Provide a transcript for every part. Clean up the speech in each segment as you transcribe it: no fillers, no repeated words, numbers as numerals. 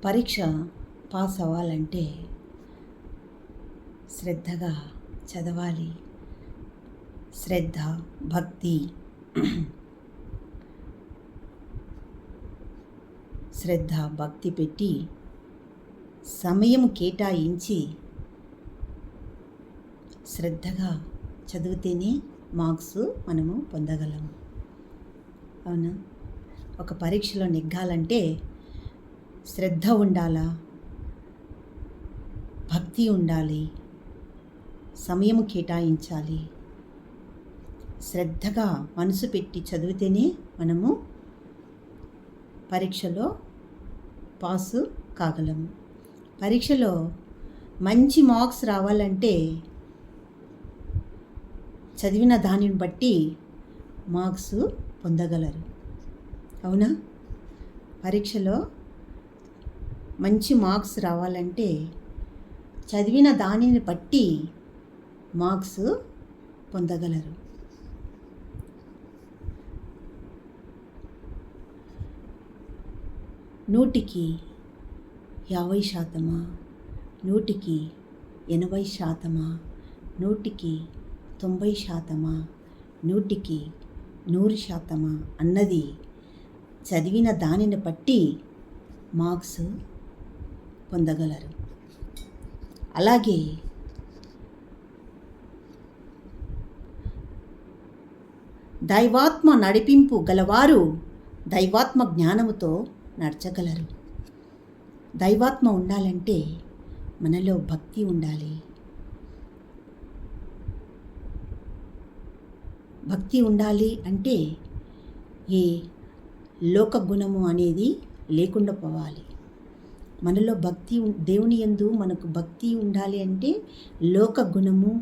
పరీక్ష పాస్ అవ్వాలంటే శ్రద్ధగా చదవాలి. శ్రద్ధ, భక్తి, శ్రద్ధ భక్తి పెట్టి సమయం కేటాయించి శ్రద్ధగా చదివితేనే మార్క్స్ మనము పొందగలము. అవునా? ఒక పరీక్షలో నెగ్గాలంటే శ్రద్ధ ఉండాలా, భక్తి ఉండాలి, సమయం కేటాయించాలి. శ్రద్ధగా మనసు పెట్టి చదివితేనే మనము పరీక్షలో పాసు కాగలము. పరీక్షలో మంచి మార్క్స్ రావాలంటే చదివిన దానిని బట్టి మార్క్స్ పొందగలరు. అవునా? పరీక్షలో మంచి మార్క్స్ రావాలంటే చదివిన దానిని బట్టి మార్క్స్ పొందగలరు. నూటికి 50%, నూటికి 80%, నూటికి 90%, నూటికి 100% అన్నది చదివిన దానిని బట్టి మార్క్స్ పొందగలరు. అలాగే దైవాత్మ నడిపింపు గలవారు దైవాత్మ జ్ఞానముతో నడచగలరు. దైవాత్మ ఉండాలంటే మనలో భక్తి ఉండాలి. భక్తి ఉండాలి అంటే ఏ లోక గుణము అనేది లేకుండా పోవాలి. మనలో భక్తి, దేవుని యందు మనకు భక్తి ఉండాలి అంటే లోక గుణము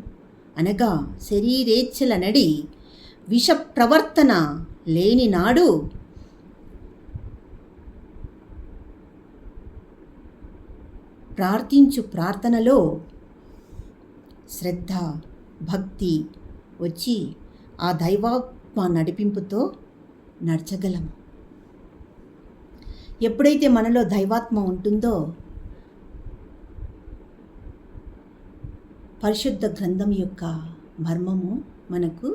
అనగా శరీరేచ్ఛల నడి విష ప్రవర్తన లేని నాడు ప్రార్థించు ప్రార్థనలో శ్రద్ధ, భక్తి వచ్చి ఆ దైవాత్మ నడిపింపుతో నడచగలము. ఎప్పుడైతే మనలో దైవాత్మ ఉంటుందో పరిశుద్ధ గ్రంథం యొక్క మర్మము మనకు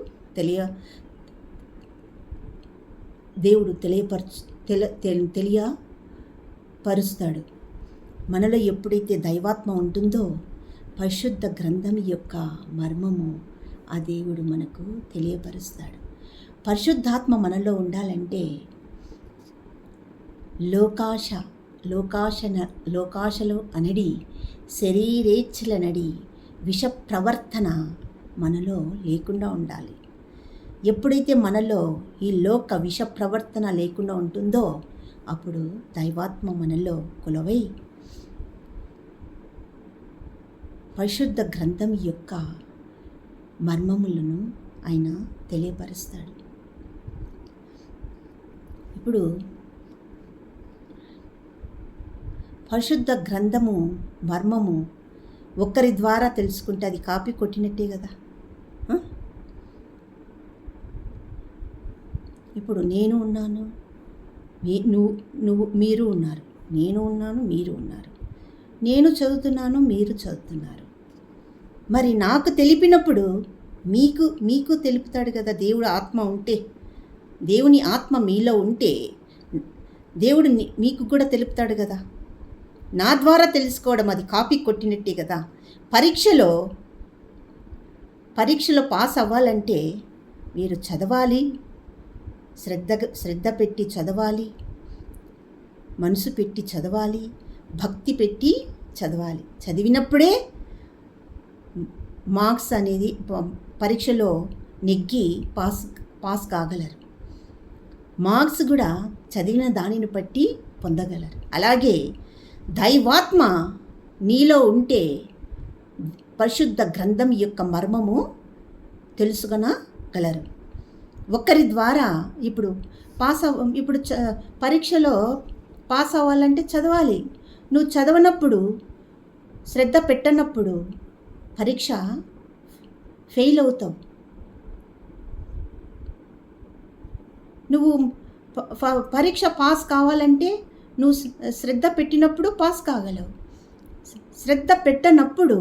దేవుడు తెలియపరుస్తాడు. మనలో ఎప్పుడైతే దైవాత్మ ఉంటుందో పరిశుద్ధ గ్రంథం యొక్క మర్మము ఆ దేవుడు మనకు తెలియపరుస్తాడు. పరిశుద్ధాత్మ మనలో ఉండాలంటే లోకాశలో అనడి శరీరేచ్ఛల నడి విష ప్రవర్తన మనలో లేకుండా ఉండాలి. ఎప్పుడైతే మనలో ఈ లోక విష ప్రవర్తన లేకుండా ఉంటుందో అప్పుడు దైవాత్మ మనలో కొలువై పరిశుద్ధ గ్రంథం యొక్క మర్మములను ఆయన తెలియపరుస్తాడు. ఇప్పుడు పరిశుద్ధ గ్రంథము మర్మము ఒక్కరి ద్వారా తెలుసుకుంటే అది కాపీ కొట్టినట్టే కదా. ఇప్పుడు నేను ఉన్నాను, మీరు ఉన్నారు, నేను ఉన్నాను, మీరు ఉన్నారు, నేను చదువుతున్నాను, మీరు చదువుతున్నారు. మరి నాకు తెలిపినప్పుడు మీకు తెలుపుతాడు కదా. దేవుడు ఆత్మ ఉంటే, దేవుని ఆత్మ మీలో ఉంటే దేవుడు మీకు కూడా తెలుపుతాడు కదా. నా ద్వారా తెలుసుకోవడం అది కాపీ కొట్టినట్టే కదా. పరీక్షలో పాస్ అవ్వాలంటే మీరు చదవాలి, శ్రద్ధ పెట్టి చదవాలి, మనసు పెట్టి చదవాలి, భక్తి పెట్టి చదవాలి. చదివినప్పుడే మార్క్స్ అనేది పరీక్షలో నెగ్గి పాస్ కాగలరు. మార్క్స్ కూడా చదివిన దానిని బట్టి పొందగలరు. అలాగే దైవాత్మ నీలో ఉంటే పరిశుద్ధ గ్రంథం యొక్క మర్మము తెలుసుకొనగలరు. ఒక్కరి ద్వారా ఇప్పుడు పరీక్షలో పాస్ అవ్వాలంటే చదవాలి. నువ్వు చదవనప్పుడు, శ్రద్ధ పెట్టనప్పుడు పరీక్ష ఫెయిల్ అవుతావు. నువ్వు పరీక్ష పాస్ కావాలంటే నువ్వు శ్రద్ధ పెట్టినప్పుడు పాస్ కాగలవు. శ్రద్ధ పెట్టనప్పుడు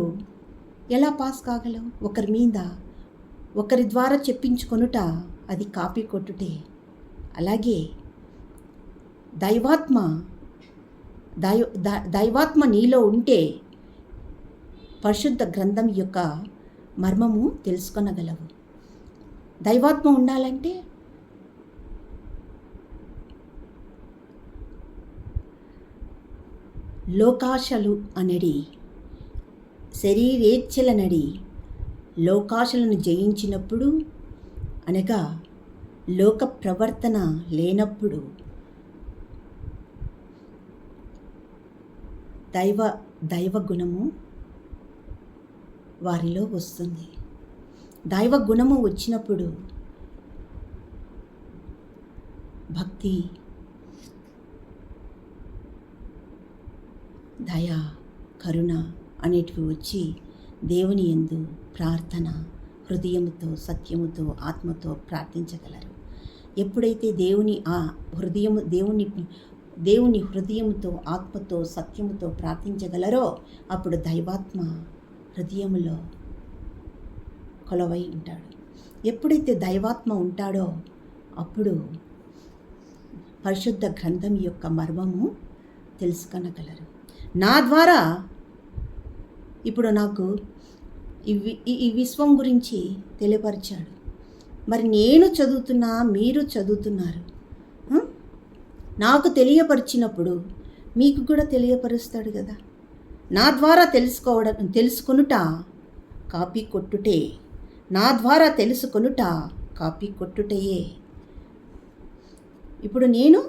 ఎలా పాస్ కాగలవు? ఒకరి మీద ఒకరి ద్వారా చెప్పించుకొనుట అది కాపీ కొట్టుటే. అలాగే దైవాత్మ నీలో ఉంటే పరిశుద్ధ గ్రంథం యొక్క మర్మము తెలుసుకొనగలవు. దైవాత్మ ఉండాలంటే లోకాశలు అనడి, శరీరేచ్ఛలనడి లోకాశలను జయించినప్పుడు, అనగా లోక ప్రవర్తన లేనప్పుడు దైవ గుణము వారిలో వస్తుంది. దైవ గుణము వచ్చినప్పుడు భక్తి, దయ, కరుణ అనేటివి వచ్చి దేవుని యందు ప్రార్థన హృదయముతో, సత్యముతో, ఆత్మతో ప్రార్థించగలరు. ఎప్పుడైతే దేవుని హృదయముతో, ఆత్మతో, సత్యముతో ప్రార్థించగలరో అప్పుడు దైవాత్మ హృదయములో కొలవై ఉంటాడు. ఎప్పుడైతే దైవాత్మ ఉంటాడో అప్పుడు పరిశుద్ధ గ్రంథం యొక్క మర్మము తెలుసుకొనగలరు. నా ద్వారా ఇప్పుడు నాకు ఈ విశ్వం గురించి తెలియపరిచాడు. మరి నేను చదువుతున్నా, మీరు చదువుతున్నారు. నాకు మీకు కూడా తెలియపరుస్తాడు కదా. నా ద్వారా తెలుసుకొనుట కాపీ కొట్టుటే. నా ద్వారా తెలుసుకొనుట కాపీ కొట్టుటయే. ఇప్పుడు నేను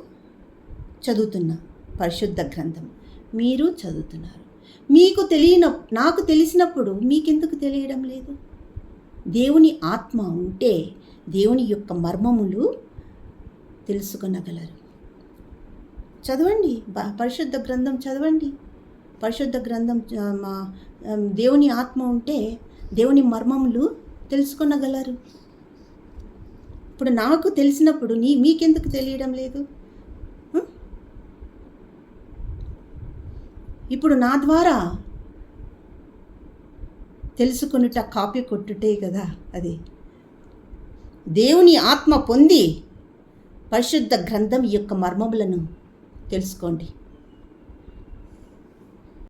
చదువుతున్నా పరిశుద్ధ గ్రంథం, మీరు చదువుతున్నారు. నాకు తెలిసినప్పుడు మీకెందుకు తెలియడం లేదు? దేవుని ఆత్మ ఉంటే దేవుని యొక్క మర్మములు తెలుసుకొనగలరు. చదవండి, పరిశుద్ధ గ్రంథం చదవండి. పరిశుద్ధ గ్రంథం దేవుని ఆత్మ ఉంటే దేవుని మర్మములు తెలుసుకొనగలరు. ఇప్పుడు నాకు తెలిసినప్పుడు మీకెందుకు తెలియడం లేదు? ఇప్పుడు నా ద్వారా తెలుసుకొనుట కాపీ కొట్టుటే కదా. అది దేవుని ఆత్మ పొంది పరిశుద్ధ గ్రంథం యొక్క మర్మములను తెలుసుకోండి.